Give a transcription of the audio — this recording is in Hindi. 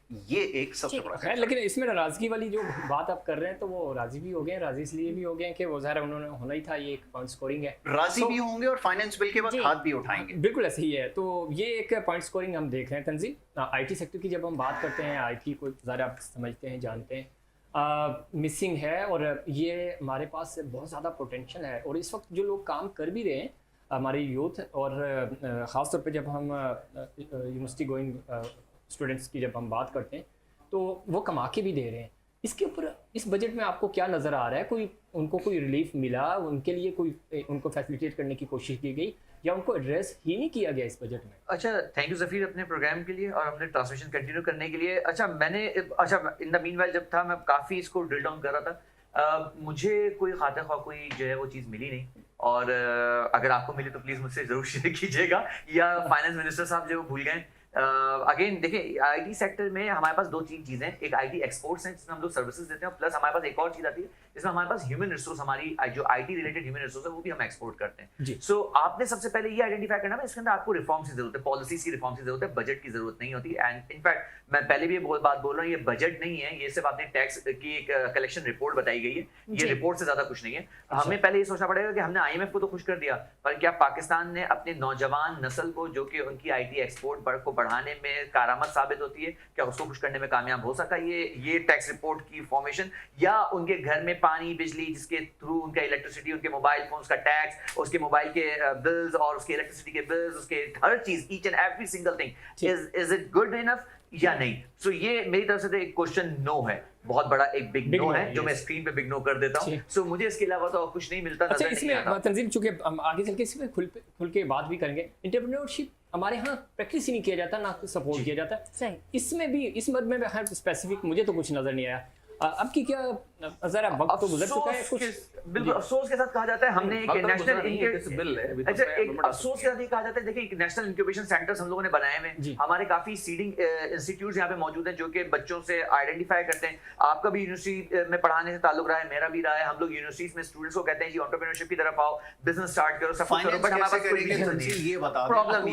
ये एक सबसे बड़ा है। लेकिन इसमें नाराजगी वाली जो बात आप कर रहे हैं, तो वो राजी भी हो गए, राजी इसलिए भी हो गए कि वो ज़ाहिर उन्होंने होना ही था, ये एक पॉइंट स्कोरिंग है। राजी भी होंगे और फाइनेंस बिल के बाद जी। हाथ भी उठाएंगे। बिल्कुल ऐसे ही है। तो ये एक पॉइंट स्कोरिंग हम देख रहे हैं। तंजीम, आईटी सेक्टर की जब हम बात करते हैं, आईटी को ज़्यादा आप समझते हैं, जानते हैं, मिसिंग है और ये हमारे पास बहुत ज़्यादा पोटेंशियल है। और इस वक्त जो लोग काम कर भी रहे हैं, हमारी यूथ, और ख़ास तौर पे जब हम यूनिवर्सिटी गोइंग स्टूडेंट्स की जब हम बात करते हैं, तो वो कमा के भी दे रहे हैं। इसके ऊपर इस बजट में आपको क्या नज़र आ रहा है? कोई उनको कोई रिलीफ मिला, उनके लिए कोई उनको फैसिलिटेट करने की कोशिश की गई, या उनको एड्रेस ही नहीं किया गया इस बजट में? अच्छा, थैंक यू ज़फ़ीर अपने प्रोग्राम के लिए और अपने ट्रांसमिशन कंटिन्यू करने के लिए। अच्छा, इन द मीनवाइल जब था, मैं काफ़ी इसको ड्रिल डाउन कर रहा था। मुझे कोई खातिर ख्वाह कोई जो है वो चीज़ मिली नहीं, और अगर आपको मिली तो प्लीज़ मुझसे ज़रूर शेयर कीजिएगा, या फाइनेंस मिनिस्टर साहब जो भूल गए। अगेन देखिए, आईटी सेक्टर में हमारे पास दो चीज़ें हैं। एक आईटी एक्सपोर्ट्स हैं जिसमें हम लोग सर्विसेज देते हैं, प्लस हमारे पास एक और चीज़ आती है जिसमें हमारे पास ह्यूमन रिसोर्स, हमारी जो आईटी रिलेटेड ह्यूमन रिसोर्स है वो भी हम एक्सपोर्ट करते हैं। सो आपने सबसे पहले ये आइडेंटिफाई करना है इसके अंदर आपको रिफॉर्म्स की जरूरत है, पॉलिसीज की रिफॉर्म्स की जरूरत है, बजट की जरूरत नहीं होती। एंड इनफैक्ट मैं पहले भी ये बात बोल रहा हूँ, ये बजट नहीं है, ये सिर्फ आपने टैक्स की एक कलेक्शन रिपोर्ट बताई गई है, ये रिपोर्ट से ज्यादा कुछ नहीं है। हमें पहले ये सोचना पड़ेगा कि हमने आईएमएफ को तो खुश कर दिया, पर क्या पाकिस्तान ने अपने नौजवान नस्ल को, जो कि उनकी आईटी एक्सपोर्ट को बढ़ाने में कारामद साबित होती है, क्या उसको खुश करने में कामयाब हो सका ये टैक्स रिपोर्ट की फॉर्मेशन? या उनके घर में पानी, बिजली, जिसके थ्रू उनका इलेक्ट्रिसिटी, उनके मोबाइल फोन्स का टैक्स, उसके मोबाइल के बिल्स और उसके इलेक्ट्रिसिटी के बिल्स, उसके हर चीज, each and every single thing, is it good enough या नहीं? सो ये मेरी तरफ से तो एक क्वेश्चन नो है, बहुत बड़ा एक बिग नो है, जो मैं स्क्रीन पे बिग नो कर देता हूँ। सो मुझे इसके अलावा तो कुछ नहीं मिलता। अच्छा, इसमें तंजीम, चूंकि हम आगे चल के इसमें खुल के बात भी करेंगे, एंटरप्रेन्योरशिप हमारे यहाँ प्रैक्टिस ही नहीं किया जाता, ना सपोर्ट किया जाता। सही। इसमें भी, इस मद में स्पेसिफिक मुझे तो कुछ नजर नहीं आया। अब की क्या, जरा वक्त तो गुजर चुका है कुछ। बिल्कुल अफसोस के साथ कहा जाता है, हमने एक नेशनल अच्छा, एक अफसोस के साथ ये कहा जाता है, देखिए एक नेशनल इंक्यूबेशन सेंटर्स हम लोगों ने बनाए हुए, हमारे काफी सीडिंग इंस्टीट्यूट्स यहाँ पे मौजूद हैं, जो कि बच्चों से आइडेंटिफाई करते हैं। आपका भी यूनिवर्सिटी में पढ़ाने से ताल्लुक रहा है, मेरा भी रहा है। हम लोग यूनिवर्सिटीज में स्टूडेंट्स को कहते हैं जी एंटरप्रेन्योरशिप की तरफ आओ, बिजनेस स्टार्ट करो, सब कुछ करो, बट हमारे पास कोई प्रॉब्लम